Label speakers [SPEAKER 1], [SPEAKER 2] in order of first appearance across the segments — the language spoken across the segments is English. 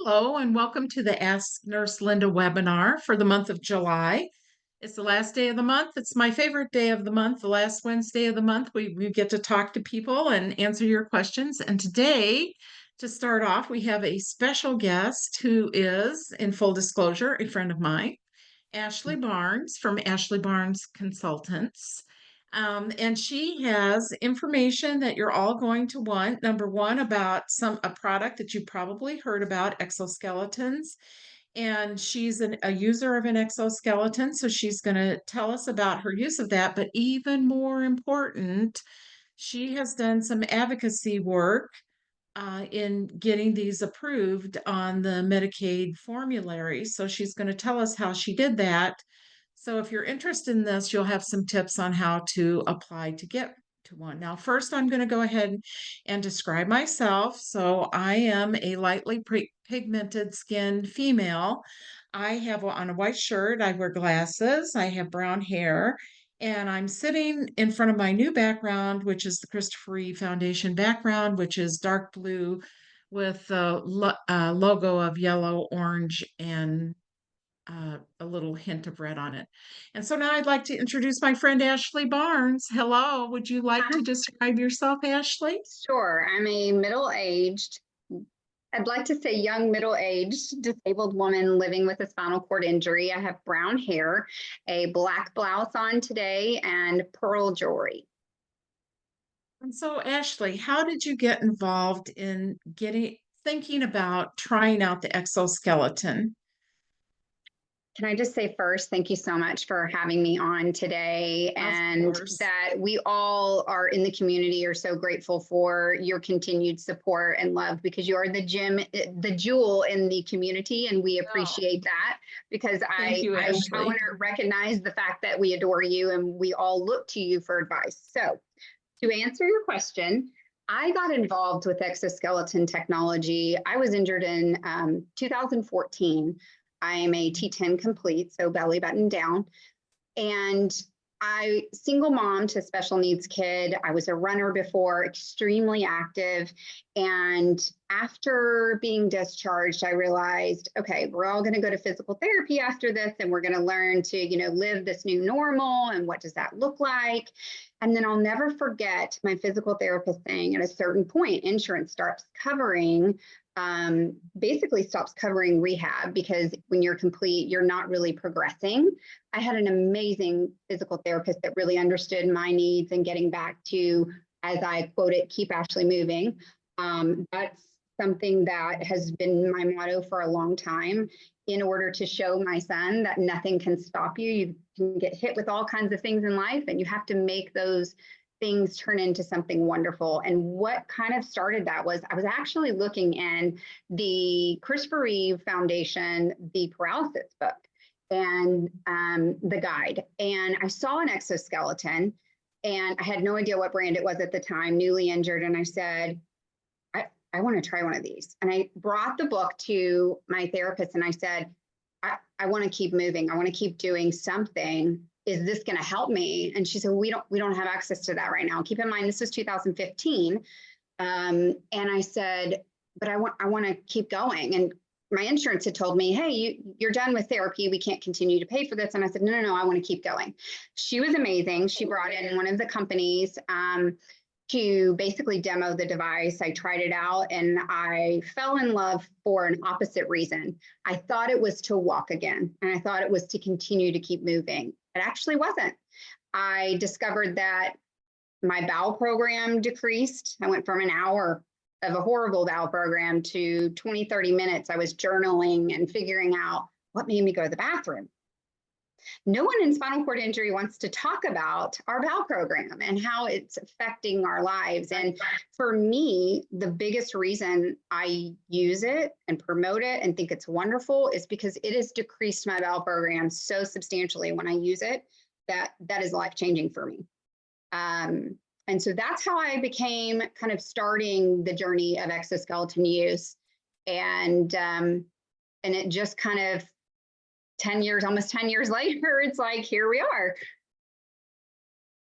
[SPEAKER 1] Hello, and welcome to the Ask Nurse Linda webinar for the month of July. It's the last day of the month. It's my favorite day of the month, the last Wednesday of the month. We get to talk to people and answer your questions. And today, to start off, we have a special guest who is, in full disclosure, a friend of mine, Ashley Barnes from Ashley Barnes Consultants. And she has information that you're all going to want. Number one, about a product that you probably heard about, exoskeletons. And she's a user of an exoskeleton, so she's going to tell us about her use of that. But even more important, she has done some advocacy work in getting these approved on the Medicaid formulary. So she's going to tell us how she did that. So if you're interested in this, you'll have some tips on how to apply to get to one. Now, first, I'm going to go ahead and describe myself. So I am a lightly pigmented skinned female. I have on a white shirt, I wear glasses, I have brown hair, and I'm sitting in front of my new background, which is the Christopher Reeve Foundation background, which is dark blue with the logo of yellow, orange, and a little hint of red on it. And so now I'd like to introduce my friend Ashley Barnes. Hello, would you like to describe yourself, Ashley?
[SPEAKER 2] Sure. I'm a middle-aged, I'd like to say young middle-aged disabled woman living with a spinal cord injury. I have brown hair, a black blouse on today, and pearl jewelry.
[SPEAKER 1] And so, Ashley, how did you get involved in thinking about trying out the exoskeleton?
[SPEAKER 2] Can I just say first, thank you so much for having me on today, and that we all are in the community are so grateful for your continued support and love, because you are the jewel in the community, and we appreciate that, because I want to recognize the fact that we adore you and we all look to you for advice. So to answer your question, I got involved with exoskeleton technology. I was injured in 2014. I am a T10 complete, so belly button down. And single mom to special needs kid. I was a runner before, extremely active. And after being discharged, I realized, okay, we're all going to go to physical therapy after this, and we're going to learn to, live this new normal. And what does that look like? And then I'll never forget my physical therapist saying at a certain point, insurance starts covering basically stops covering rehab, because when you're complete, you're not really progressing. I had an amazing physical therapist that really understood my needs and getting back to, as I quote it, keep Ashley moving. That's something that has been my motto for a long time, in order to show my son that nothing can stop you. You can get hit with all kinds of things in life, and you have to make those things turn into something wonderful. And what kind of started that was I was actually looking in the Christopher Reeve Foundation, the paralysis book, and the guide. And I saw an exoskeleton, and I had no idea what brand it was at the time, newly injured. And I said, I want to try one of these. And I brought the book to my therapist and I said, I want to keep moving. I want to keep doing something. Is this going to help me? And she said, we don't have access to that right now. Keep in mind, this was 2015. And I said, but I want to keep going. And my insurance had told me, hey, you're done with therapy. We can't continue to pay for this. And I said, no, I want to keep going. She was amazing. She brought in one of the companies to basically demo the device. I tried it out and I fell in love for an opposite reason. I thought it was to walk again, and I thought it was to continue to keep moving. It actually wasn't. I discovered that my bowel program decreased. I went from an hour of a horrible bowel program to 20, 30 minutes. I was journaling and figuring out what made me go to the bathroom. No one in spinal cord injury wants to talk about our bowel program and how it's affecting our lives. And for me, the biggest reason I use it and promote it and think it's wonderful is because it has decreased my bowel program so substantially when I use it that is life-changing for me. And so that's how I became kind of starting the journey of exoskeleton use. And it just kind of almost 10 years later, it's like, here we are.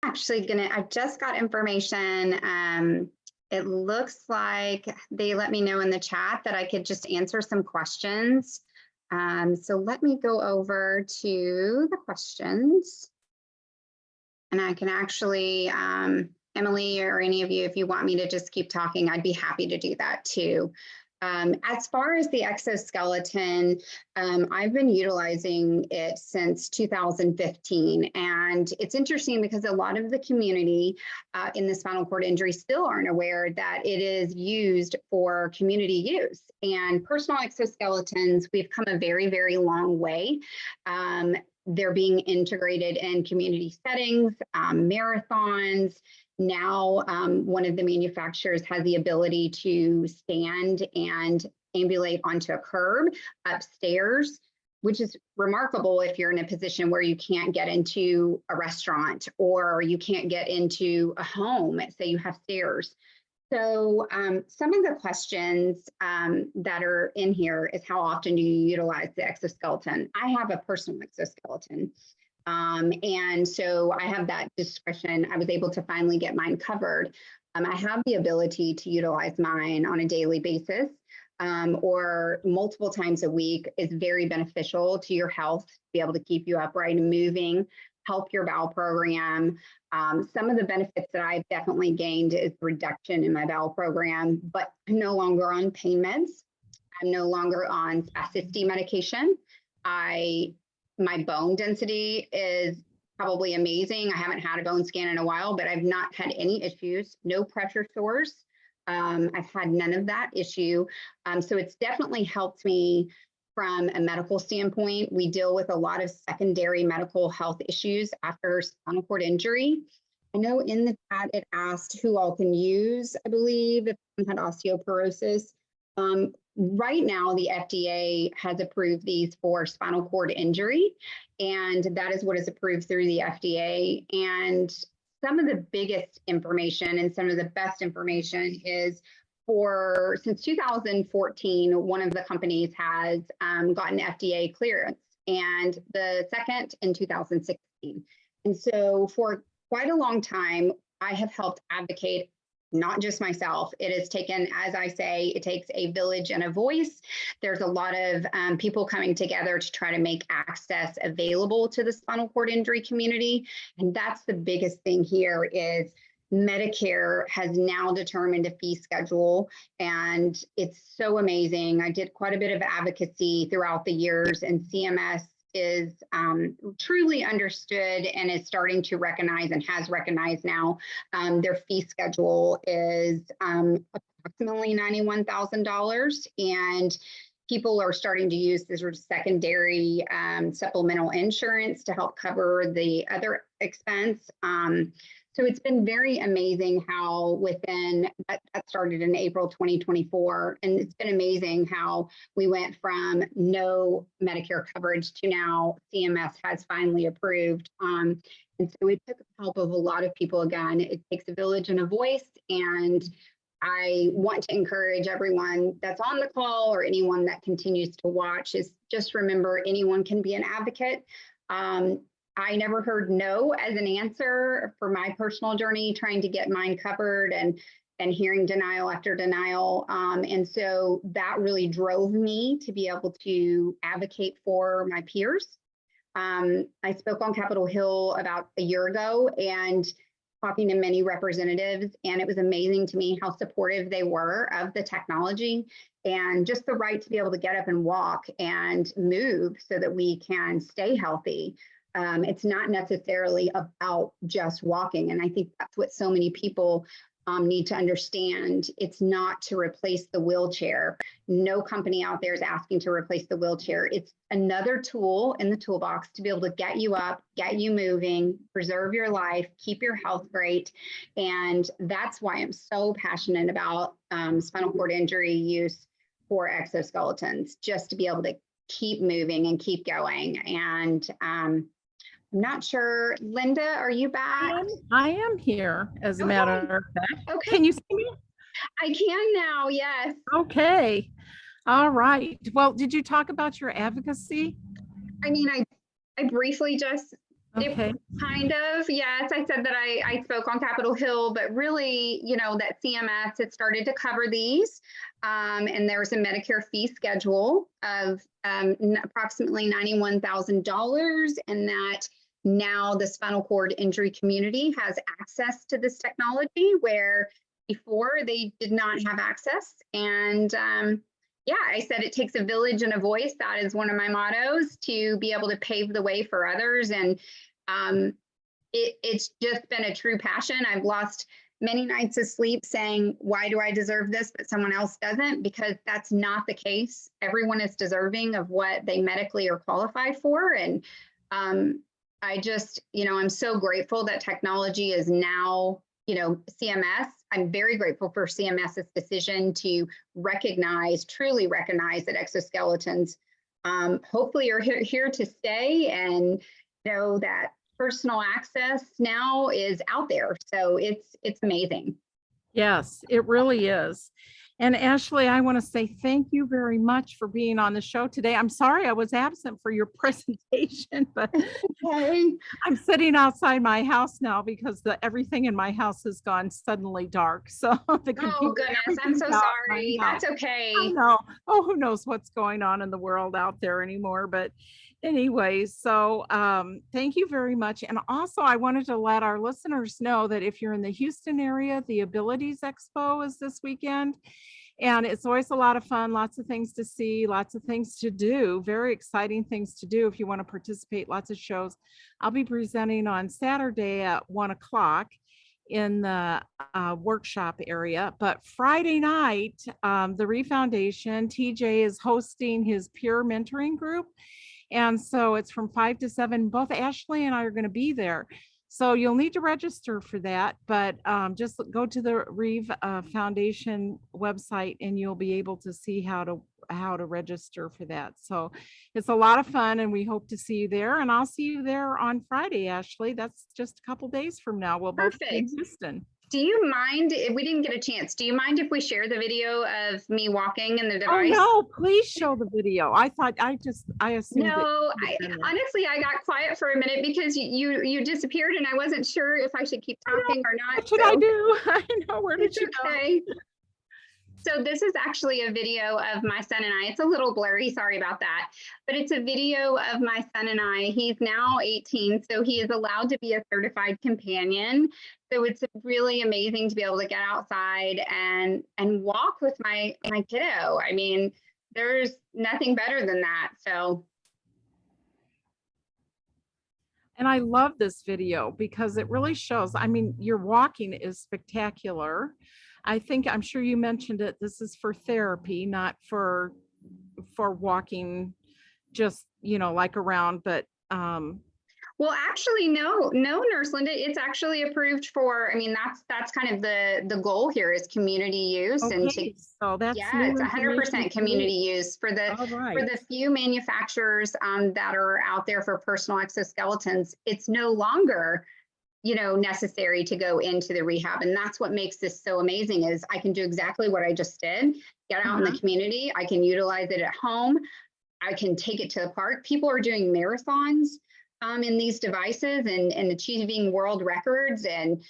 [SPEAKER 2] I just got information It looks like they let me know in the chat that I could just answer some questions. So let me go over to the questions. And I can actually, Emily or any of you, if you want me to just keep talking, I'd be happy to do that too. As far as the exoskeleton, I've been utilizing it since 2015. And it's interesting because a lot of the community in the spinal cord injury still aren't aware that it is used for community use. And personal exoskeletons, we've come a very, very long way. They're being integrated in community settings, marathons. Now, one of the manufacturers has the ability to stand and ambulate onto a curb upstairs, which is remarkable if you're in a position where you can't get into a restaurant or you can't get into a home, say you have stairs. So some of the questions that are in here is how often do you utilize the exoskeleton? I have a personal exoskeleton. And so I have that discretion. I was able to finally get mine covered. I have the ability to utilize mine on a daily basis or multiple times a week. Is very beneficial to your health, to be able to keep you upright and moving, help your bowel program. Some of the benefits that I've definitely gained is reduction in my bowel program, but I'm no longer on pain meds. I'm no longer on spasticity medication. My bone density is probably amazing. I haven't had a bone scan in a while, but I've not had any issues, no pressure sores. I've had none of that issue. So it's definitely helped me from a medical standpoint. We deal with a lot of secondary medical health issues after spinal cord injury. I know in the chat it asked who all can use, I believe, if someone had osteoporosis. Right now, the FDA has approved these for spinal cord injury, and that is what is approved through the FDA. And some of the biggest information and some of the best information is since 2014, one of the companies has gotten FDA clearance, and the second in 2016. And so for quite a long time, I have helped advocate, not just myself. It has taken, as I say, it takes a village and a voice. There's a lot of people coming together to try to make access available to the spinal cord injury community. And that's the biggest thing here is Medicare has now determined a fee schedule, and it's so amazing. I did quite a bit of advocacy throughout the years, and CMS is truly understood and is starting to recognize and has recognized now their fee schedule is approximately $91,000, and people are starting to use this sort of secondary supplemental insurance to help cover the other expense. So it's been very amazing how within, that started in April 2024, and it's been amazing how we went from no Medicare coverage to now CMS has finally approved. And so it took the help of a lot of people. Again, it takes a village and a voice, and I want to encourage everyone that's on the call or anyone that continues to watch is just remember anyone can be an advocate. I never heard no as an answer for my personal journey, trying to get mine covered and hearing denial after denial. And so that really drove me to be able to advocate for my peers. I spoke on Capitol Hill about a year ago and talking to many representatives, and it was amazing to me how supportive they were of the technology and just the right to be able to get up and walk and move so that we can stay healthy. It's not necessarily about just walking. And I think that's what so many people need to understand. It's not to replace the wheelchair. No company out there is asking to replace the wheelchair. It's another tool in the toolbox to be able to get you up, get you moving, preserve your life, keep your health great. And that's why I'm so passionate about spinal cord injury use for exoskeletons, just to be able to keep moving and keep going. And I'm not sure, Linda, are you back?
[SPEAKER 3] I am here, as a matter of fact.
[SPEAKER 2] Okay.
[SPEAKER 3] Can you see me?
[SPEAKER 2] I can now, yes.
[SPEAKER 3] Okay. All right. Well, did you talk about your advocacy?
[SPEAKER 2] I mean, I briefly just
[SPEAKER 3] Okay.
[SPEAKER 2] Kind of, yes. I said that I spoke on Capitol Hill, but really, that CMS had started to cover these. And there was a Medicare fee schedule of approximately $91,000, and that now the spinal cord injury community has access to this technology where before they did not have access. And yeah, I said it takes a village and a voice. That is one of my mottos, to be able to pave the way for others. And it's just been a true passion. I've lost many nights of sleep saying, why do I deserve this, but someone else doesn't? Because that's not the case. Everyone is deserving of what they medically are qualified for. And I just, I'm so grateful that technology is now, CMS. I'm very grateful for CMS's decision to truly recognize that exoskeletons hopefully are here to stay, and know that personal access now is out there. So it's amazing.
[SPEAKER 3] Yes, it really is. And Ashley, I want to say thank you very much for being on the show today. I'm sorry I was absent for your presentation, but
[SPEAKER 2] Okay.
[SPEAKER 3] I'm sitting outside my house now because everything in my house has gone suddenly dark. So the computer,
[SPEAKER 2] Oh goodness, I'm so
[SPEAKER 3] everything's out in my
[SPEAKER 2] sorry.
[SPEAKER 3] house.
[SPEAKER 2] That's okay.
[SPEAKER 3] I know. Oh, who knows what's going on in the world out there anymore. But anyway, so thank you very much. And also, I wanted to let our listeners know that if you're in the Houston area, the Abilities Expo is this weekend. And it's always a lot of fun, lots of things to see, lots of things to do, very exciting things to do if you want to participate, lots of shows. I'll be presenting on Saturday at 1:00 in the workshop area. But Friday night, the Reeve Foundation, TJ is hosting his peer mentoring group. And so it's from 5 to 7. Both Ashley and I are going to be there. So you'll need to register for that, but just go to the Reeve Foundation website and you'll be able to see how to register for that. So it's a lot of fun and we hope to see you there. And I'll see you there on Friday, Ashley. That's just a couple days from now. We'll both be in
[SPEAKER 2] Perfect.
[SPEAKER 3] Houston.
[SPEAKER 2] Do you mind if we didn't get a chance? Do you mind if we share the video of me walking in the
[SPEAKER 3] Oh
[SPEAKER 2] device?
[SPEAKER 3] no, please show the video. I assumed that.
[SPEAKER 2] No, honestly, I got quiet for a minute because you disappeared and I wasn't sure if I should keep talking or not.
[SPEAKER 3] What should I do? I know, where did
[SPEAKER 2] It's
[SPEAKER 3] you go?
[SPEAKER 2] okay. So this is actually a video of my son and I. It's a little blurry, sorry about that. But it's a video of my son and I. He's now 18, so he is allowed to be a certified companion. So it's really amazing to be able to get outside and walk with my kiddo. I mean, there's nothing better than that. So.
[SPEAKER 3] And I love this video because it really shows, I mean, your walking is spectacular. I'm sure you mentioned it. This is for therapy, not for walking just, like around, but
[SPEAKER 2] Well, actually, no, Nurse Linda, it's actually approved for, I mean, that's kind of the goal here is community use.
[SPEAKER 3] okay,
[SPEAKER 2] And
[SPEAKER 3] so that's
[SPEAKER 2] yeah, it's 100% community use for the few manufacturers that are out there for personal exoskeletons. It's no longer, necessary to go into the rehab. And that's what makes this so amazing is I can do exactly what I just did, get out in the community. I can utilize it at home. I can take it to the park. People are doing marathons in these devices and achieving world records. And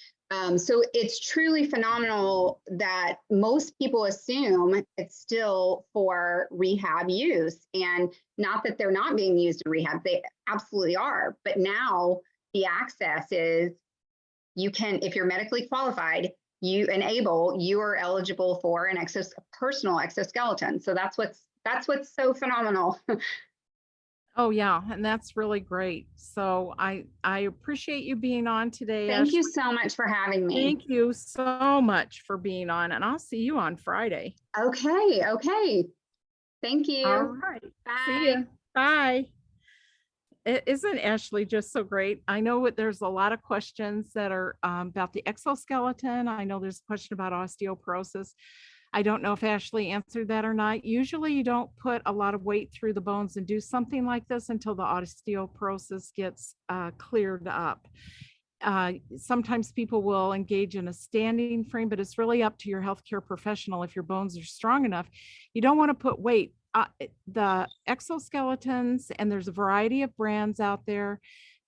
[SPEAKER 2] so it's truly phenomenal that most people assume it's still for rehab use, and not that they're not being used in rehab. They absolutely are. But now the access is, you can, if you're medically qualified, you are eligible for an personal exoskeleton. So that's what's so phenomenal.
[SPEAKER 3] Oh yeah, and that's really great. So I appreciate you being on today.
[SPEAKER 2] Thank you so much for having me.
[SPEAKER 3] Thank you so much for being on, and I'll see you on Friday.
[SPEAKER 2] Okay. Thank you.
[SPEAKER 3] All right.
[SPEAKER 2] Bye.
[SPEAKER 3] See you. Bye. Isn't Ashley just so great? I know there's a lot of questions that are about the exoskeleton. I know there's a question about osteoporosis. I don't know if Ashley answered that or not. Usually you don't put a lot of weight through the bones and do something like this until the osteoporosis gets cleared up. Sometimes people will engage in a standing frame, but it's really up to your healthcare professional if your bones are strong enough. You don't want to put weight. The exoskeletons, and there's a variety of brands out there.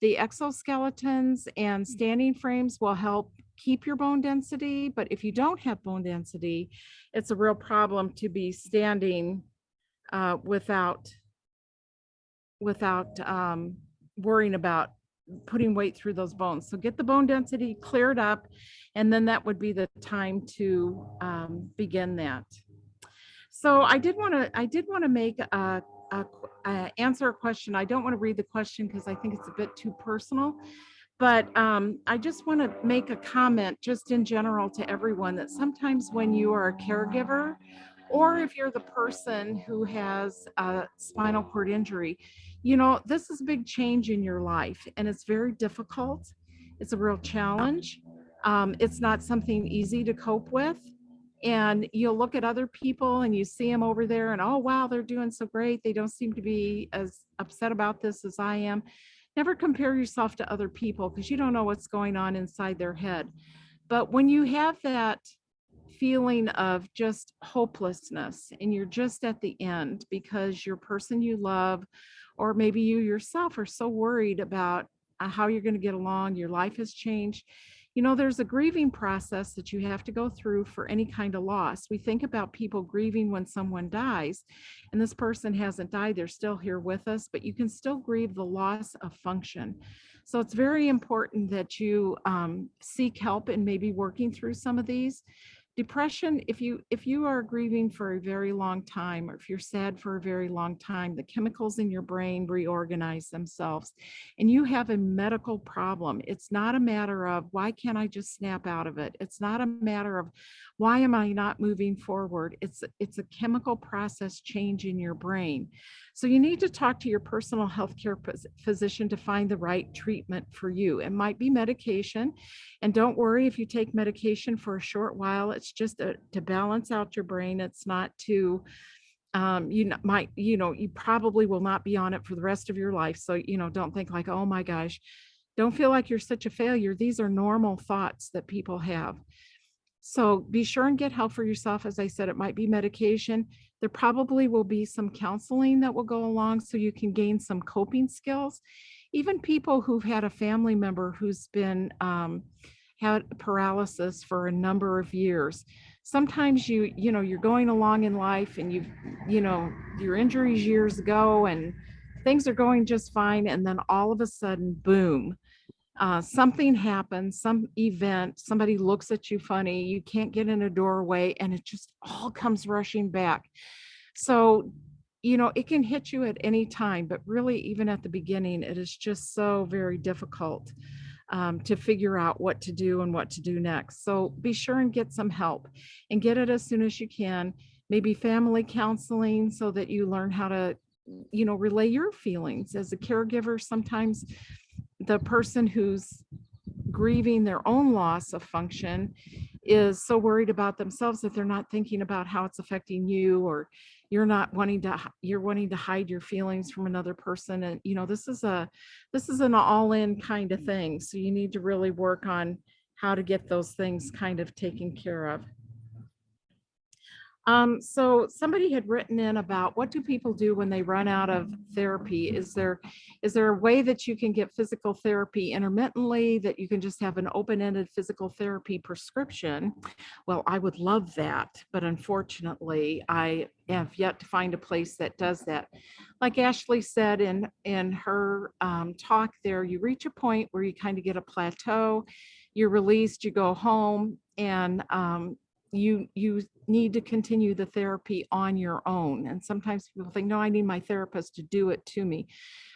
[SPEAKER 3] The exoskeletons and standing frames will help keep your bone density, but if you don't have bone density, it's a real problem to be standing without worrying about putting weight through those bones. So get the bone density cleared up, and then that would be the time to begin that. So I did want to make answer a question. I don't want to read the question because I think it's a bit too personal, but I just want to make a comment just in general to everyone that sometimes when you are a caregiver, or if you're the person who has a spinal cord injury, this is a big change in your life and it's very difficult. It's a real challenge. It's not something easy to cope with. And you'll look at other people and you see them over there and, oh, wow, they're doing so great. They don't seem to be as upset about this as I am. Never compare yourself to other people because you don't know what's going on inside their head. But when you have that feeling of just hopelessness and you're just at the end because your person you love, or maybe you yourself are so worried about how you're going to get along, your life has changed. There's a grieving process that you have to go through for any kind of loss. We think about people grieving when someone dies, and this person hasn't died, they're still here with us, but you can still grieve the loss of function. So it's very important that you seek help in maybe working through some of these. Depression, if you are grieving for a very long time, or if you're sad for a very long time, the chemicals in your brain reorganize themselves and you have a medical problem. It's not a matter of why can't I just snap out of it? It's not a matter of why am I not moving forward? It's a chemical process change in your brain. So you need to talk to your personal health care physician to find the right treatment for you. It might be medication. And don't worry if you take medication for a short while, it's just to balance out your brain. It's not to, you probably will not be on it for the rest of your life. So, don't think like, oh my gosh, don't feel like you're such a failure. These are normal thoughts that people have. So be sure and get help for yourself. As I said, it might be medication. There probably will be some counseling that will go along so you can gain some coping skills. Even people who've had a family member who's been had paralysis for a number of years. Sometimes you're going along in life and your injuries years ago and things are going just fine, and then all of a sudden, boom. Something happens, some event, somebody looks at you funny, you can't get in a doorway, and it just all comes rushing back. So, it can hit you at any time, but really, even at the beginning, it is just so very difficult to figure out what to do and what to do next. So be sure and get some help and get it as soon as you can. Maybe family counseling so that you learn how to, relay your feelings. As a caregiver, sometimes the person who's grieving their own loss of function is so worried about themselves that they're not thinking about how it's affecting you, or you're wanting to hide your feelings from another person. And this is an all-in kind of thing, so you need to really work on how to get those things kind of taken care of. So somebody had written in about what do people do when they run out of therapy? Is there a way that you can get physical therapy intermittently, that you can just have an open-ended physical therapy prescription? Well, I would love that, but unfortunately, I have yet to find a place that does that. Like Ashley said in her talk there, you reach a point where you kind of get a plateau, you're released, you go home, and you need to continue the therapy on your own. And sometimes people think, no, I need my therapist to do it to me.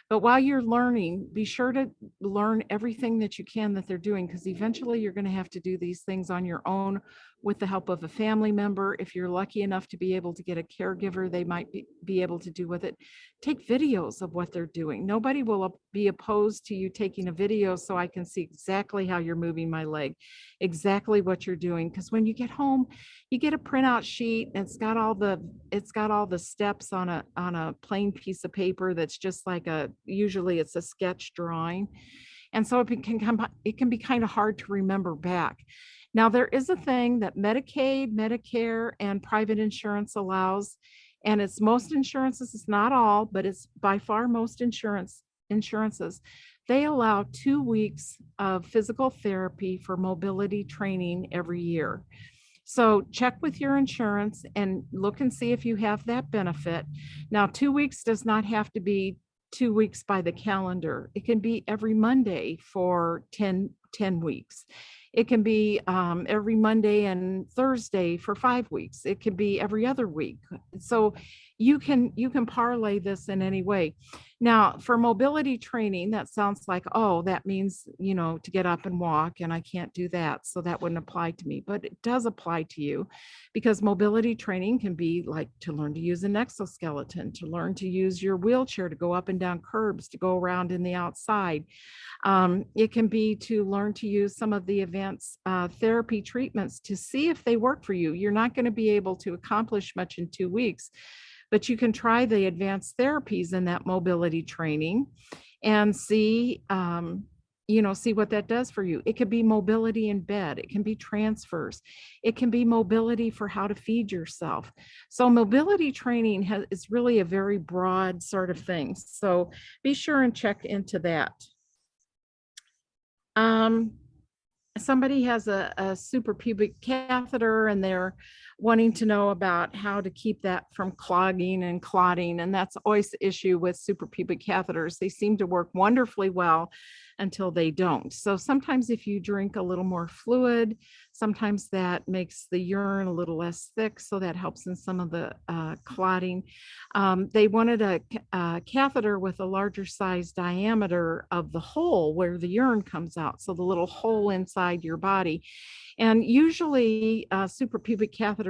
[SPEAKER 3] But while you're learning, be sure to learn everything that you can that they're doing, because eventually you're going to have to do these things on your own with the help of a family member. If you're lucky enough to be able to get a caregiver, they might be able to do with it. Take videos of what they're doing. Nobody will be opposed to you taking a video so I can see exactly how you're moving my leg, exactly what you're doing. Because when you get home, you get a printout sheet and it's got all the steps on a plain piece of paper that's just like usually it's a sketch drawing. And so it can be kind of hard to remember back. Now, there is a thing that Medicaid, Medicare, and private insurance allows, and it's most insurances, it's not all, but it's by far most insurance insurances, they allow 2 weeks of physical therapy for mobility training every year. So check with your insurance and look and see if you have that benefit. Now, 2 weeks does not have to be 2 weeks by the calendar. It can be every Monday for 10 weeks. It can be every Monday and Thursday for 5 weeks. It can be every other week. So you can parlay this in any way. Now, for mobility training, that sounds like, oh, that means, to get up and walk, and I can't do that. So that wouldn't apply to me, but it does apply to you, because mobility training can be like to learn to use an exoskeleton, to learn to use your wheelchair to go up and down curbs, to go around in the outside. It can be to learn to use some of the advanced therapy treatments to see if they work for you. You're not going to be able to accomplish much in 2 weeks, but you can try the advanced therapies in that mobility training and see, see what that does for you. It could be mobility in bed. It can be transfers. It can be mobility for how to feed yourself. So mobility training is really a very broad sort of thing. So be sure and check into that. Somebody has a suprapubic catheter and they're wanting to know about how to keep that from clogging and clotting. And that's always the issue with suprapubic catheters. They seem to work wonderfully well until they don't. So sometimes if you drink a little more fluid, sometimes that makes the urine a little less thick. So that helps in some of the clotting. They wanted a catheter with a larger size diameter of the hole where the urine comes out. So the little hole inside your body. And usually suprapubic catheters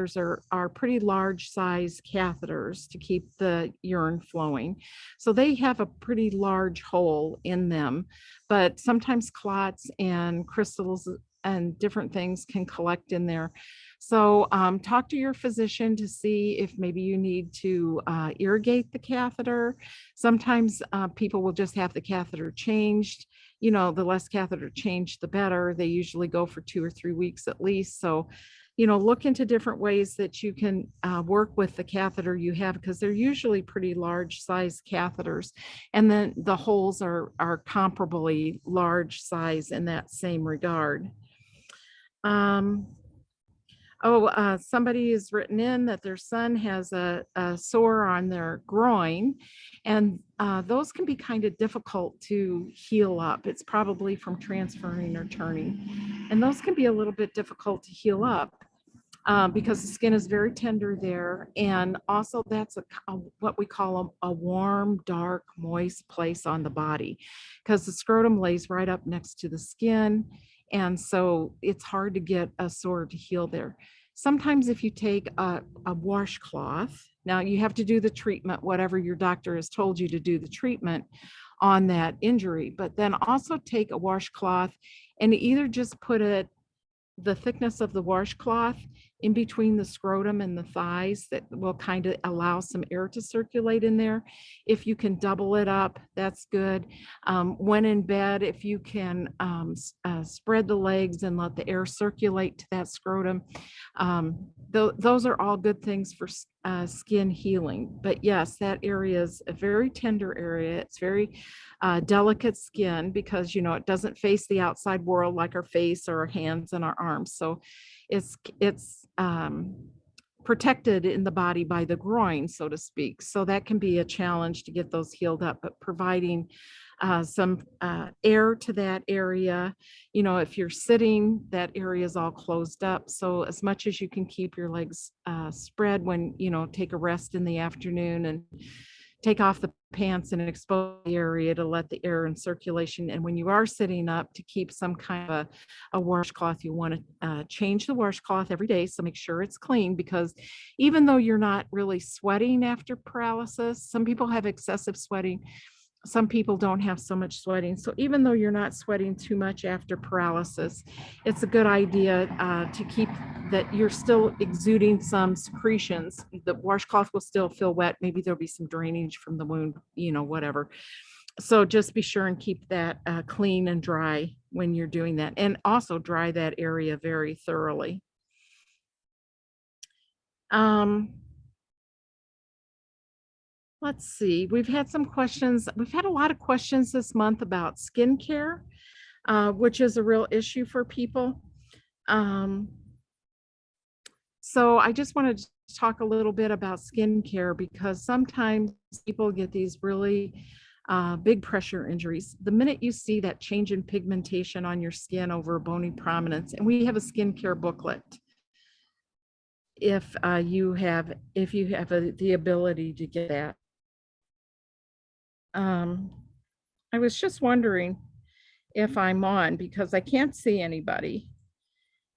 [SPEAKER 3] are pretty large size catheters to keep the urine flowing. So they have a pretty large hole in them, but sometimes clots and crystals and different things can collect in there. So talk to your physician to see if maybe you need to irrigate the catheter. Sometimes people will just have the catheter changed. The less catheter change, the better. They usually go for 2 or 3 weeks at least. So, look into different ways that you can work with the catheter you have, because they're usually pretty large size catheters. And then the holes are comparably large size in that same regard. Somebody has written in that their son has a sore on their groin, and those can be kind of difficult to heal up. It's probably from transferring or turning, and those can be a little bit difficult to heal up because the skin is very tender there, and also that's what we call a warm, dark, moist place on the body, because the scrotum lays right up next to the skin. And so it's hard to get a sore to heal there. Sometimes if you take a washcloth, now you have to do the treatment, whatever your doctor has told you to do the treatment on that injury, but then also take a washcloth and either just put it the thickness of the washcloth in between the scrotum and the thighs. That will kind of allow some air to circulate in there. If you can double it up, that's good. When in bed, if you can spread the legs and let the air circulate to that scrotum, those are all good things for skin healing. But yes, that area is a very tender area. It's very delicate skin because, it doesn't face the outside world like our face or our hands and our arms. So it's protected in the body by the groin, so to speak. So that can be a challenge to get those healed up, but providing some air to that area. If you're sitting, that area is all closed up. So as much as you can keep your legs spread when, take a rest in the afternoon and take off the pants and expose the area to let the air and circulation. And when you are sitting up, to keep some kind of a washcloth, you want to change the washcloth every day. So make sure it's clean, because even though you're not really sweating after paralysis, some people have excessive sweating. Some people don't have so much sweating. So even though you're not sweating too much after paralysis, it's a good idea to keep that you're still exuding some secretions. The washcloth will still feel wet. Maybe there'll be some drainage from the wound, whatever. So just be sure and keep that clean and dry when you're doing that. And also dry that area very thoroughly. Let's see. We've had some questions. We've had a lot of questions this month about skincare, which is a real issue for people. Um, so I just wanted to talk a little bit about skincare because sometimes people get these really big pressure injuries. The minute you see that change in pigmentation on your skin over a bony prominence, and we have a skincare booklet if you have the ability to get that. I was just wondering if I'm on because I can't see anybody.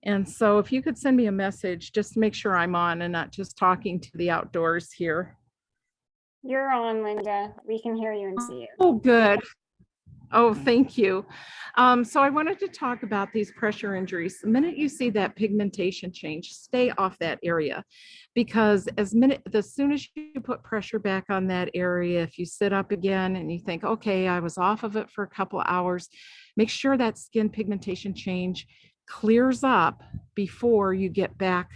[SPEAKER 3] And so if you could send me a message just to make sure I'm on and not just talking to the outdoors here.
[SPEAKER 4] You're on, Linda. We can hear you and see you.
[SPEAKER 3] Oh, good. Oh, thank you. So I wanted to talk about these pressure injuries. The minute you see that pigmentation change, stay off that area because as soon as you put pressure back on that area, if you sit up again and you think, okay, I was off of it for a couple of hours, make sure that skin pigmentation change clears up before you get back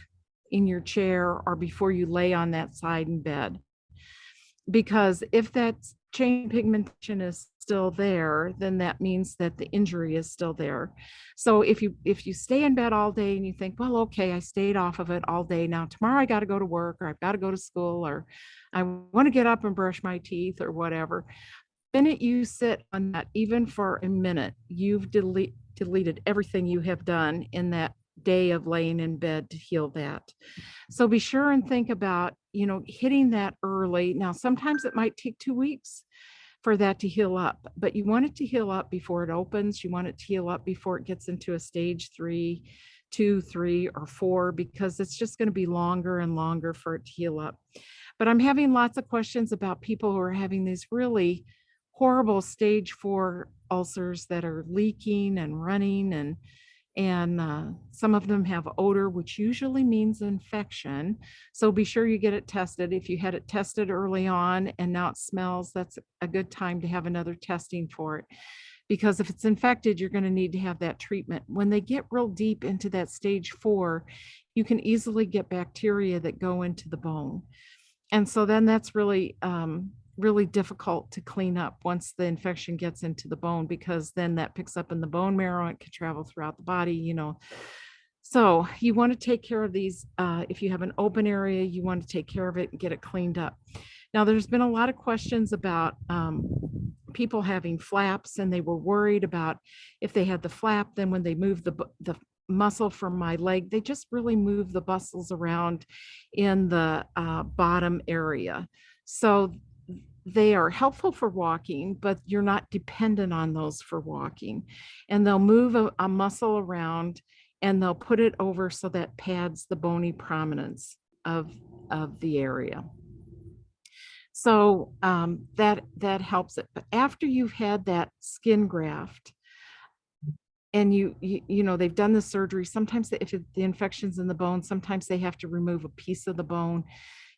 [SPEAKER 3] in your chair or before you lay on that side in bed. Because if that change pigmentation is still there, then that means that the injury is still there. So if you stay in bed all day and you think, well, okay, I stayed off of it all day. Now tomorrow I got to go to work or I've got to go to school or I want to get up and brush my teeth or whatever. The minute you sit on that, even for a minute, you've deleted everything you have done in that day of laying in bed to heal that. So be sure and think about, hitting that early. Now, sometimes it might take 2 weeks for that to heal up, but you want it to heal up before it opens. You want it to heal up before it gets into a stage 3, 2, 3, or 4, because it's just going to be longer and longer for it to heal up. But I'm having lots of questions about people who are having these really horrible stage 4 ulcers that are leaking and running and some of them have odor, which usually means infection. So be sure you get it tested. If you had it tested early on and now it smells, that's a good time to have another testing for it. Because if it's infected, you're going to need to have that treatment. When they get real deep into that stage 4, you can easily get bacteria that go into the bone. And so then that's really difficult to clean up once the infection gets into the bone, because then that picks up in the bone marrow and can travel throughout the body, So you want to take care of these. If you have an open area, you want to take care of it and get it cleaned up. Now, there's been a lot of questions about people having flaps, and they were worried about if they had the flap, then when they move the muscle from my leg, they just really move the muscles around in the bottom area. So they are helpful for walking, but you're not dependent on those for walking. And they'll move a muscle around and they'll put it over so that pads the bony prominence of the area. So that helps it. But after you've had that skin graft, and they've done the surgery, sometimes if the infection's in the bone, sometimes they have to remove a piece of the bone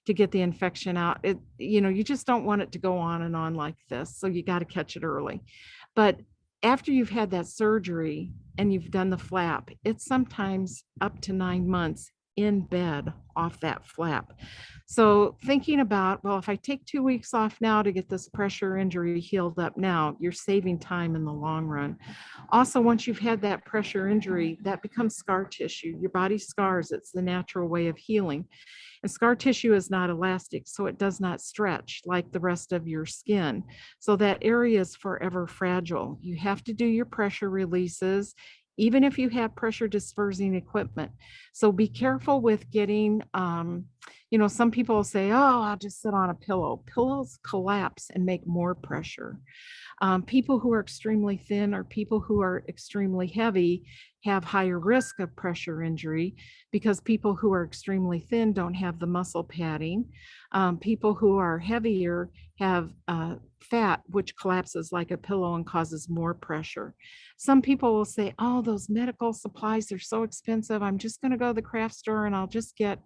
[SPEAKER 3] to get the infection out. You just don't want it to go on and on like this. So you got to catch it early. But after you've had that surgery and you've done the flap, it's sometimes up to 9 months in bed off that flap. So thinking about, well, if I take 2 weeks off now to get this pressure injury healed up now, you're saving time in the long run. Also, once you've had that pressure injury, that becomes scar tissue. Your body scars. It's the natural way of healing. And scar tissue is not elastic, so it does not stretch like the rest of your skin. So that area is forever fragile. You have to do your pressure releases, even if you have pressure dispersing equipment. So be careful with getting, some people say, oh, I'll just sit on a pillow. Pillows collapse and make more pressure. People who are extremely thin or people who are extremely heavy have higher risk of pressure injury because people who are extremely thin don't have the muscle padding. People who are heavier have fat, which collapses like a pillow and causes more pressure. Some people will say, oh, those medical supplies are so expensive. I'm just going to go to the craft store and I'll just get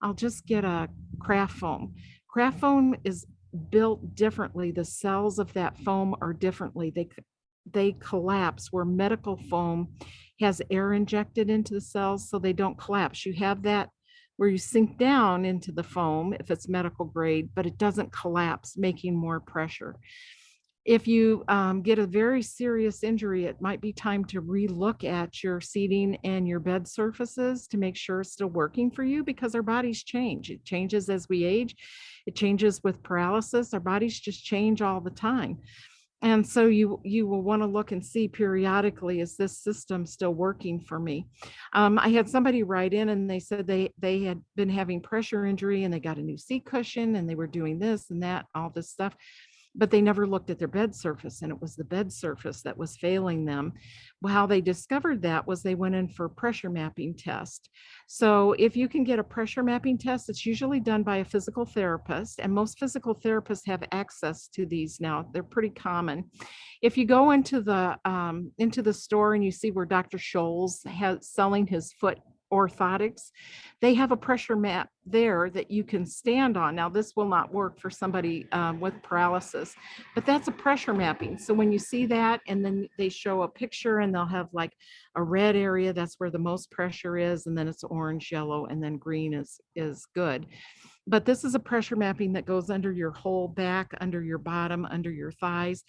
[SPEAKER 3] a craft foam. Craft foam is built differently. The cells of that foam are differently. They collapse, where medical foam has air injected into the cells so they don't collapse. You have that where you sink down into the foam if it's medical grade, but it doesn't collapse, making more pressure. If you get a very serious injury, it might be time to relook at your seating and your bed surfaces to make sure it's still working for you, because our bodies change. It changes as we age. It changes with paralysis. Our bodies just change all the time. And so you will want to look and see periodically, is this system still working for me? I had somebody write in and they said they had been having pressure injury and they got a new seat cushion and they were doing this and that, all this stuff, but they never looked at their bed surface, and it was the bed surface that was failing them. Well, how they discovered that was they went in for a pressure mapping test. So if you can get a pressure mapping test, it's usually done by a physical therapist, and most physical therapists have access to these now. They're pretty common. If you go into the store and you see where Dr. Scholl's has selling his foot orthotics, they have a pressure map there that you can stand on. Now, this will not work for somebody with paralysis, but that's a pressure mapping. So when you see that, and then they show a picture and they'll have like a red area, that's where the most pressure is, and then it's orange, yellow, and then green is good. But this is a pressure mapping that goes under your whole back, under your bottom, under your thighs.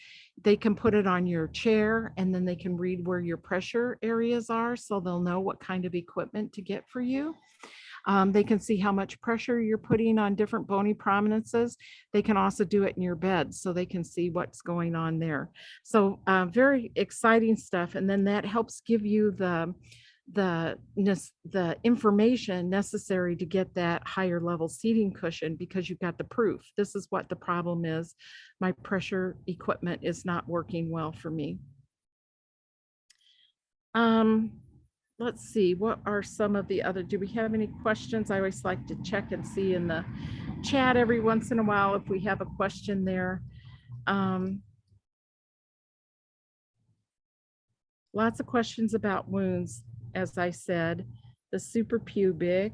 [SPEAKER 3] They can put it on your chair, and then they can read where your pressure areas are, so they'll know what kind of equipment to get for you. They can see how much pressure you're putting on different bony prominences. They can also do it in your bed, so they can see what's going on there. So very exciting stuff. And then that helps give you the information necessary to get that higher level seating cushion, because you've got the proof. This is what the problem is. My pressure equipment is not working well for me. Let's see, what are some of the other, do we have any questions? I always like to check and see in the chat every once in a while if we have a question there. Lots of questions about wounds, as I said, the suprapubic.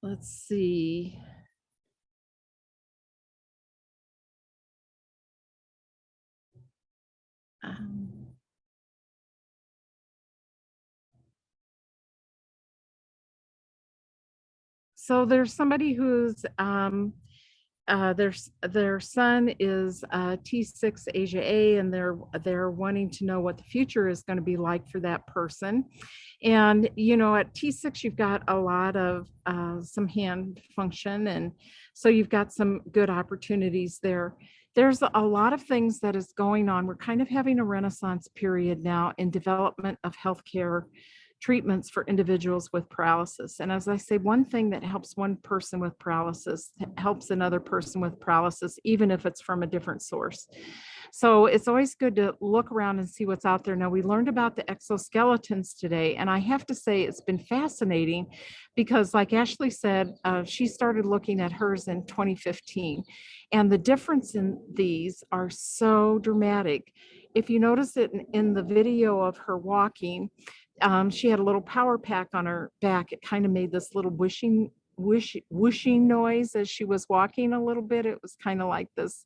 [SPEAKER 3] Let's see. So there's somebody who's their son is T6 Asia A, and they're wanting to know what the future is going to be like for that person. And you know, at T6 you've got a lot of some hand function, and so you've got some good opportunities there. There's a lot of things that is going on. We're kind of having a renaissance period now in development of healthcare treatments for individuals with paralysis. And as I say, one thing that helps one person with paralysis helps another person with paralysis, even if it's from a different source. So it's always good to look around and see what's out there. Now, we learned about the exoskeletons today, and I have to say it's been fascinating because, like Ashley said, she started looking at hers in 2015, and the difference in these are so dramatic. If you notice it in the video of her walking, she had a little power pack on her back. It kind of made this little whooshing noise as she was walking a little bit. It was kind of like this,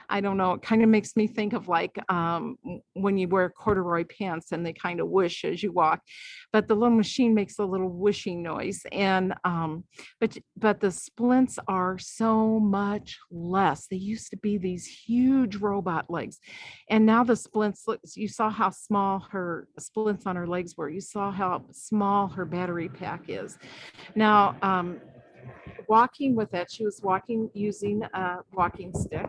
[SPEAKER 3] I don't know, it kind of makes me think of like when you wear corduroy pants and they kind of whoosh as you walk, but the little machine makes a little whooshing noise. And but the splints are so much less. They used to be these huge robot legs, and now the splints, you saw how small her splints on her legs were. You saw how small her battery pack is. Now, walking with that, she was walking using a walking stick,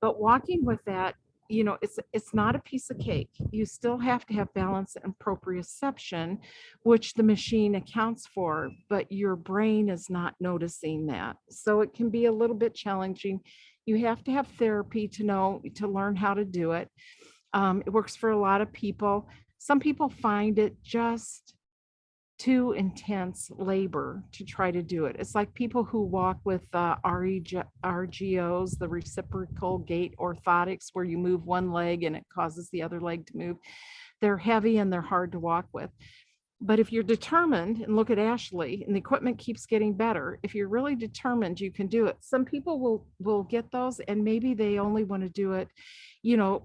[SPEAKER 3] but walking with that, you know, it's not a piece of cake. You still have to have balance and proprioception, which the machine accounts for, but your brain is not noticing that. So it can be a little bit challenging. You have to have therapy to learn how to do it. It works for a lot of people. Some people find it just too intense labor to try to do it. It's like people who walk with RGOs, the reciprocal gait orthotics, where you move one leg and it causes the other leg to move. They're heavy and they're hard to walk with. But if you're determined, and look at Ashley, and the equipment keeps getting better, if you're really determined, you can do it. Some people will get those, and maybe they only want to do it, you know,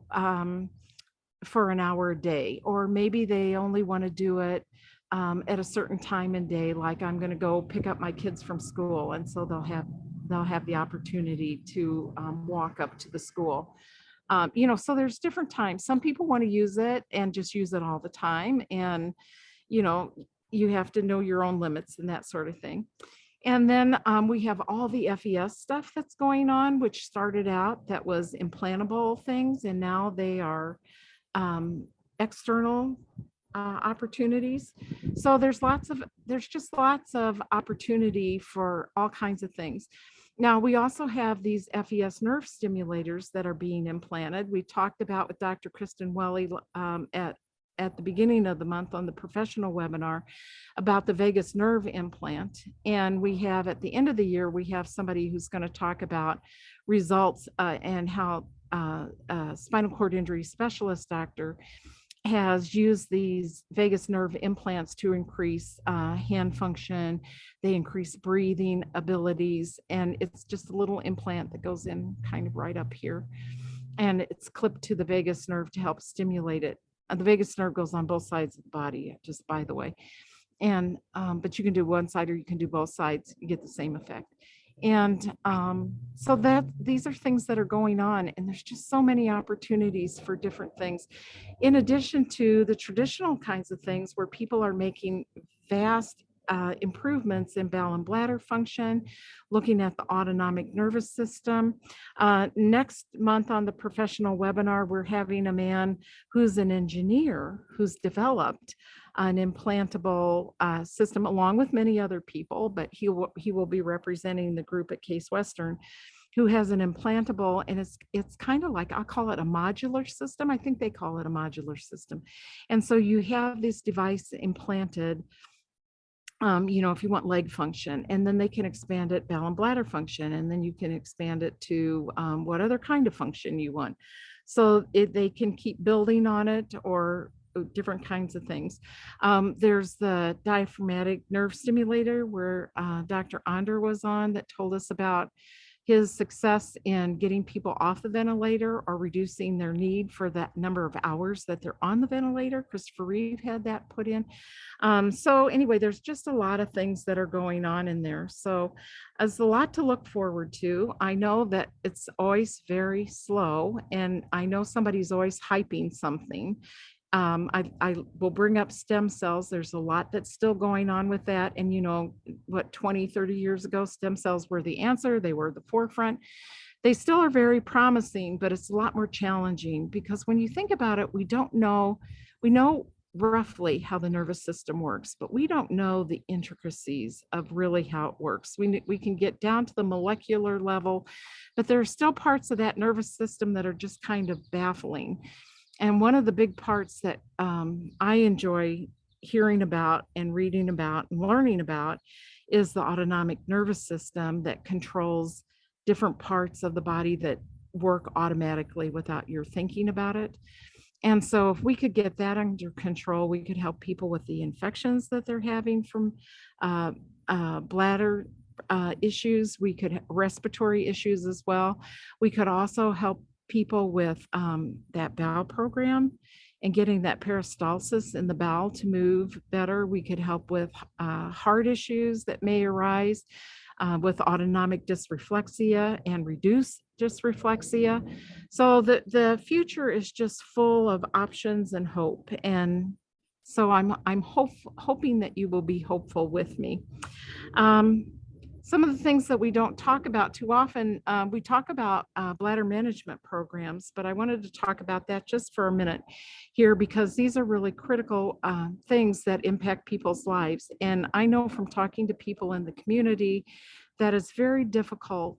[SPEAKER 3] for an hour a day, or maybe they only want to do it at a certain time and day, like I'm going to go pick up my kids from school, and so they'll have the opportunity to walk up to the school. So there's different times. Some people want to use it and just use it all the time, and you know you have to know your own limits and that sort of thing. And then we have all the FES stuff that's going on, which started out that was implantable things, and now they are external opportunities. So there's just lots of opportunity for all kinds of things. Now, we also have these FES nerve stimulators that are being implanted. We talked about with Dr. Kristen Welly at the beginning of the month on the professional webinar about the vagus nerve implant. And we have at the end of the year, we have somebody who's going to talk about results and how a spinal cord injury specialist doctor has used these vagus nerve implants to increase hand function. They increase breathing abilities, and it's just a little implant that goes in kind of right up here, and it's clipped to the vagus nerve to help stimulate it. The vagus nerve goes on both sides of the body, just by the way. And but you can do one side or you can do both sides, you get the same effect. And so that these are things that are going on, and there's just so many opportunities for different things, in addition to the traditional kinds of things where people are making vast improvements in bowel and bladder function, looking at the autonomic nervous system. Next month on the professional webinar, we're having a man who's an engineer who's developed an implantable system along with many other people, but he will be representing the group at Case Western, who has an implantable, and it's kind of like, I'll call it a modular system. I think they call it a modular system. And so you have this device implanted, if you want leg function, and then they can expand it bowel and bladder function, and then you can expand it to what other kind of function you want. So they can keep building on it, or different kinds of things. There's the diaphragmatic nerve stimulator where Dr. Onder was on, that told us about his success in getting people off the ventilator or reducing their need for that number of hours that they're on the ventilator. Christopher Reeve had that put in. So anyway, there's just a lot of things that are going on in there. So there's a lot to look forward to. I know that it's always very slow, and I know somebody's always hyping something. I will bring up stem cells. There's a lot that's still going on with that. And 20, 30 years ago, stem cells were the answer. They were the forefront. They still are very promising, but it's a lot more challenging, because when you think about it, we know roughly how the nervous system works, but we don't know the intricacies of really how it works. We can get down to the molecular level, but there are still parts of that nervous system that are just kind of baffling. And one of the big parts that I enjoy hearing about and reading about and learning about is the autonomic nervous system that controls different parts of the body that work automatically without your thinking about it. And so if we could get that under control, we could help people with the infections that they're having from bladder issues. We could respiratory issues as well. We could also help people with that bowel program and getting that peristalsis in the bowel to move better. We could help with heart issues that may arise with autonomic dysreflexia and reduce dysreflexia. So the future is just full of options and hope. And so I'm hoping that you will be hopeful with me. Some of the things that we don't talk about too often, we talk about bladder management programs, but I wanted to talk about that just for a minute here, because these are really critical things that impact people's lives. And I know from talking to people in the community that it's very difficult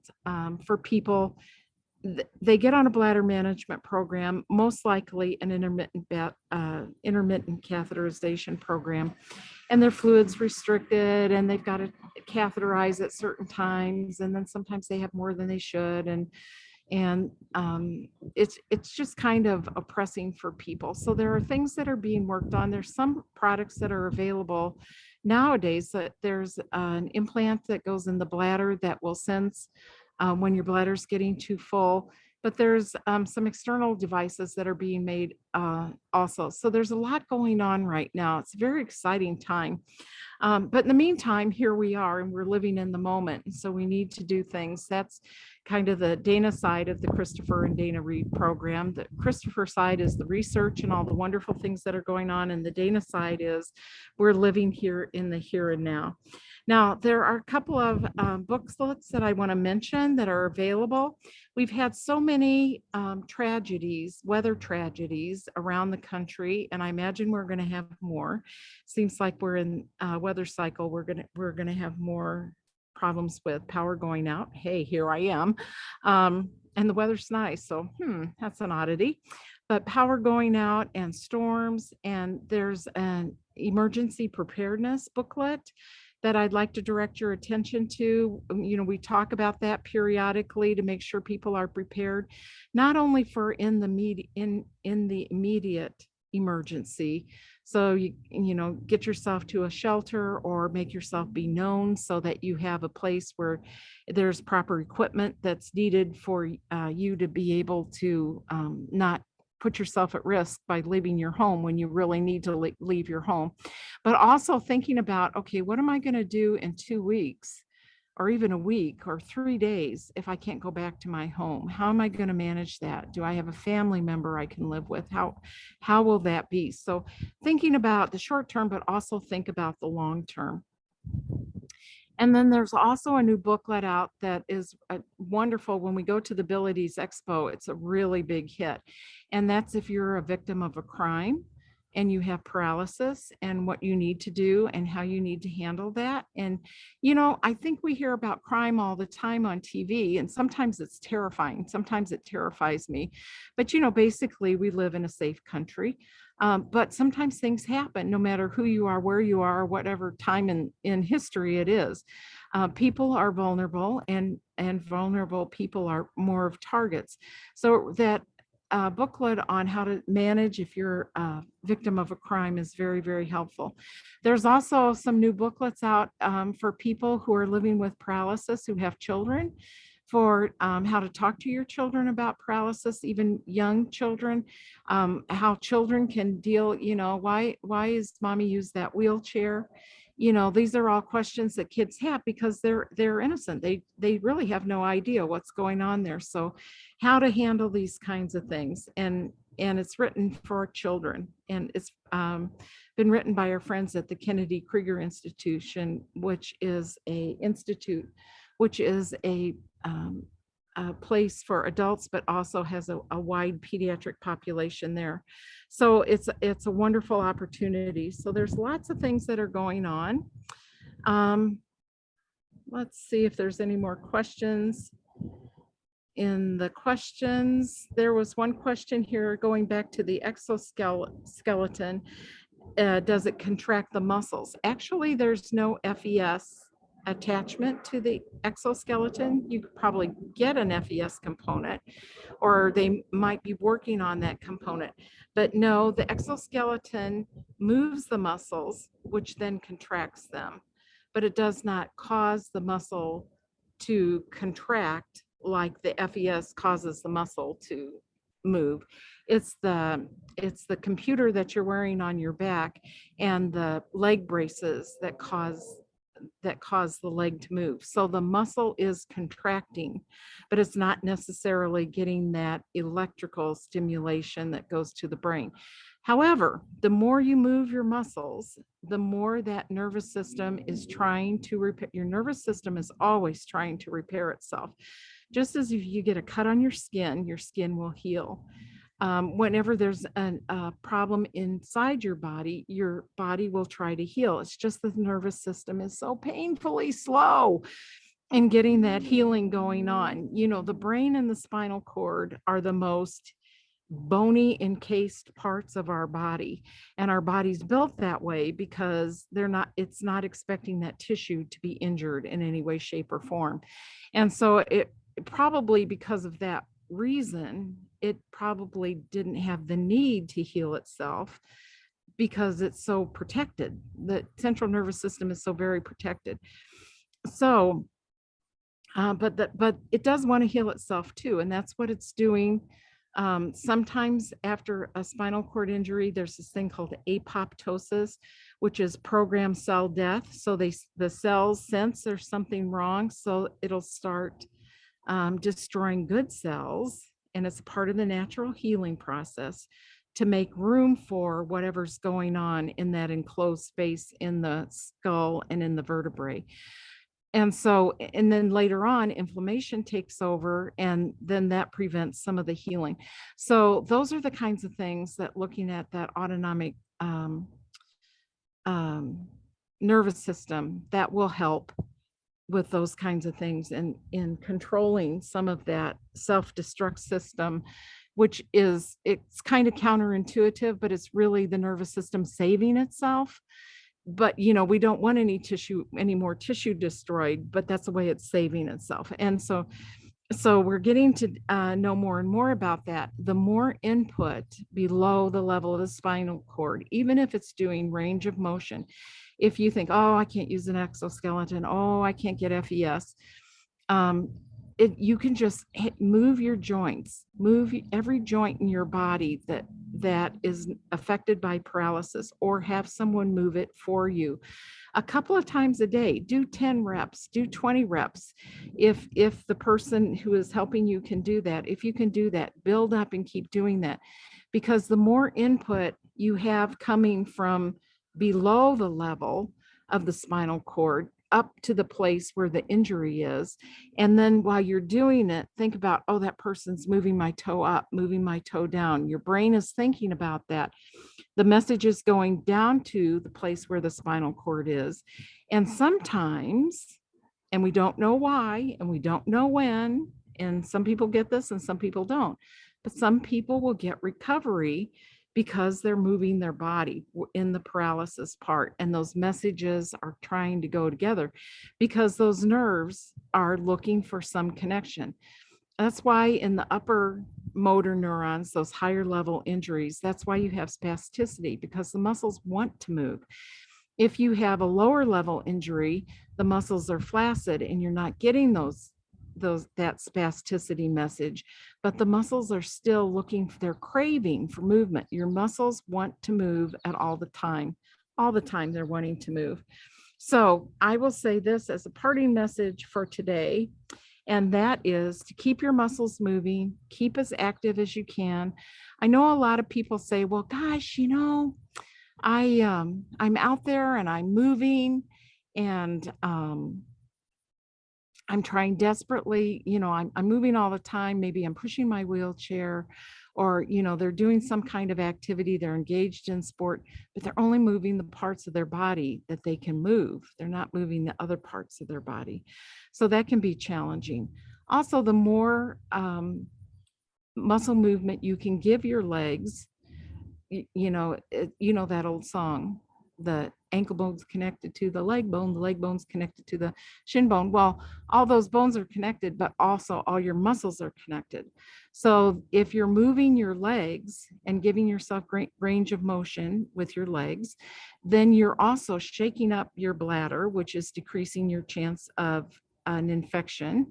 [SPEAKER 3] for people. They get on a bladder management program, most likely an intermittent catheterization program, and their fluids restricted, and they've got to catheterize at certain times, and then sometimes they have more than they should, and it's just kind of oppressing for people. So there are things that are being worked on. There's some products that are available nowadays. That there's an implant that goes in the bladder that will sense when your bladder's getting too full, but there's some external devices that are being made also. So there's a lot going on right now. It's a very exciting time. But in the meantime, here we are and we're living in the moment. And so we need to do things. That's kind of the Dana side of the Christopher and Dana Reeve program. The Christopher side is the research and all the wonderful things that are going on. And the Dana side is we're living here in the here and now. Now, there are a couple of booklets that I want to mention that are available. We've had so many tragedies, weather tragedies around the country, and I imagine we're going to have more. Seems like we're in a weather cycle. We're going to have more problems with power going out. Hey, here I am. And the weather's nice, so that's an oddity. But power going out and storms, and there's an emergency preparedness booklet that I'd like to direct your attention to. You know, we talk about that periodically to make sure people are prepared, not only for in the immediate emergency. So you know, get yourself to a shelter or make yourself be known so that you have a place where there's proper equipment that's needed for you to be able to not put yourself at risk by leaving your home when you really need to leave your home. But also thinking about, okay, what am I going to do in 2 weeks or even a week or 3 days if I can't go back to my home? How am I going to manage that? Do I have a family member I can live with? How will that be? So thinking about the short term, but also think about the long term. And then there's also a new booklet out that is wonderful. When we go to the Abilities Expo, it's a really big hit. And that's if you're a victim of a crime and you have paralysis and what you need to do and how you need to handle that. And, you know, I think we hear about crime all the time on TV, and sometimes it's terrifying. Sometimes it terrifies me. But, you know, basically we live in a safe country. But sometimes things happen no matter who you are, where you are, whatever time in history it is. People are vulnerable, and vulnerable people are more of targets. So that booklet on how to manage if you're a victim of a crime is very, very helpful. There's also some new booklets out for people who are living with paralysis, who have children, for how to talk to your children about paralysis, even young children, how children can deal, you know, why is mommy use that wheelchair? You know, these are all questions that kids have because they're innocent. They really have no idea what's going on there. So how to handle these kinds of things. And it's written for children, and it's been written by our friends at the Kennedy Krieger Institution, which is a place for adults, but also has a wide pediatric population there. So it's a wonderful opportunity. So there's lots of things that are going on. Let's see if there's any more questions. In the questions, there was one question here going back to the exoskeleton. Does it contract the muscles? Actually, there's no FES attachment to the exoskeleton. You could probably get an FES component, or they might be working on that component. But no, the exoskeleton moves the muscles, which then contracts them. But it does not cause the muscle to contract like the FES causes the muscle to move. It's the computer that you're wearing on your back and the leg braces that cause the leg to move. So the muscle is contracting, but it's not necessarily getting that electrical stimulation that goes to the brain. However, the more you move your muscles, the more that nervous system is trying to repair. Your nervous system is always trying to repair itself. Just as if you get a cut on your skin will heal. Whenever there's a problem inside your body will try to heal. It's just the nervous system is so painfully slow in getting that healing going on. You know, the brain and the spinal cord are the most bony encased parts of our body, and our body's built that way because it's not expecting that tissue to be injured in any way, shape, or form. And so it probably, because of that reason, it probably didn't have the need to heal itself because it's so protected. The central nervous system is so very protected. So But it does want to heal itself too, and that's what it's doing. Sometimes after a spinal cord injury, there's this thing called apoptosis, which is programmed cell death. So the cells sense there's something wrong, so it'll start destroying good cells, and it's part of the natural healing process to make room for whatever's going on in that enclosed space in the skull and in the vertebrae. And so, and then later on, inflammation takes over, and then that prevents some of the healing. So those are the kinds of things that looking at that autonomic nervous system, that will help with those kinds of things, and in controlling some of that self-destruct system, which is, it's kind of counterintuitive, but it's really the nervous system saving itself. But we don't want any more tissue destroyed, but that's the way it's saving itself. And so we're getting to know more and more about that. The more input below the level of the spinal cord, even if it's doing range of motion, if you think, oh, I can't use an exoskeleton, oh, I can't get FES, you can just move your joints, move every joint in your body that is affected by paralysis, or have someone move it for you a couple of times a day. Do 10 reps, do 20 reps. If the person who is helping you can do that, if you can do that, build up and keep doing that, because the more input you have coming from below the level of the spinal cord up to the place where the injury is. And then while you're doing it, think about, oh, that person's moving my toe up, moving my toe down. Your brain is thinking about that. The message is going down to the place where the spinal cord is. And sometimes, and we don't know why, and we don't know when, and some people get this and some people don't, but some people will get recovery because they're moving their body in the paralysis part, and those messages are trying to go together because those nerves are looking for some connection. That's why in the upper motor neurons, those higher level injuries, that's why you have spasticity, because the muscles want to move. If you have a lower level injury, the muscles are flaccid and you're not getting that spasticity message, but the muscles are still looking, they're craving for movement. Your muscles want to move at all the time they're wanting to move. So I will say this as a parting message for today, and that is to keep your muscles moving, keep as active as you can. I know a lot of people say, well, gosh, I'm out there and I'm moving, and I'm trying desperately, I'm moving all the time. Maybe I'm pushing my wheelchair, or, they're doing some kind of activity, they're engaged in sport, but they're only moving the parts of their body that they can move. They're not moving the other parts of their body. So that can be challenging. Also, the more muscle movement you can give your legs, that old song, the ankle bone's connected to the leg bone's connected to the shin bone. Well, all those bones are connected, but also all your muscles are connected. So if you're moving your legs and giving yourself great range of motion with your legs, then you're also shaking up your bladder, which is decreasing your chance of an infection.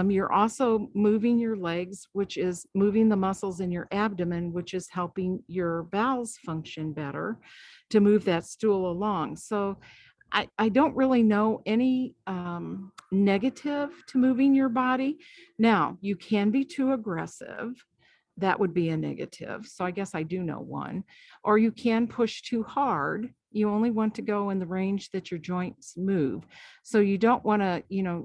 [SPEAKER 3] You're also moving your legs, which is moving the muscles in your abdomen, which is helping your bowels function better to move that stool along. So I don't really know any negative to moving your body. Now, you can be too aggressive. That would be a negative. So I guess I do know one. Or you can push too hard. You only want to go in the range that your joints move. So you don't want to,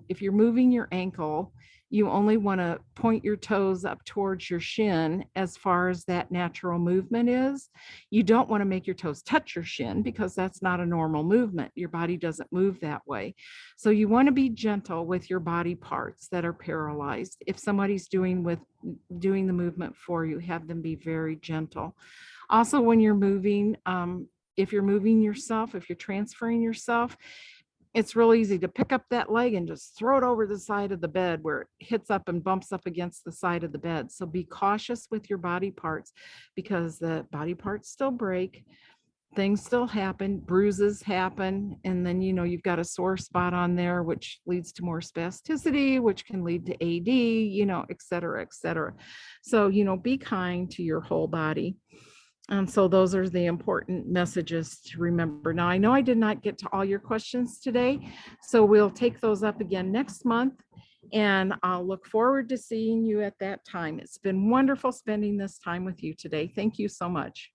[SPEAKER 3] if you're moving your ankle, you only want to point your toes up towards your shin as far as that natural movement is. You don't want to make your toes touch your shin, because that's not a normal movement. Your body doesn't move that way. So you want to be gentle with your body parts that are paralyzed. If somebody's doing the movement for you, have them be very gentle. Also, when you're moving, if you're moving yourself, if you're transferring yourself, it's real easy to pick up that leg and just throw it over the side of the bed where it hits up and bumps up against the side of the bed. So be cautious with your body parts, because the body parts still break. things still happen, bruises happen, and then, you've got a sore spot on there, which leads to more spasticity, which can lead to AD, et cetera, et cetera. So, be kind to your whole body. So those are the important messages to remember. Now, I know I did not get to all your questions today, so we'll take those up again next month, and I'll look forward to seeing you at that time. It's been wonderful spending this time with you today. Thank you so much.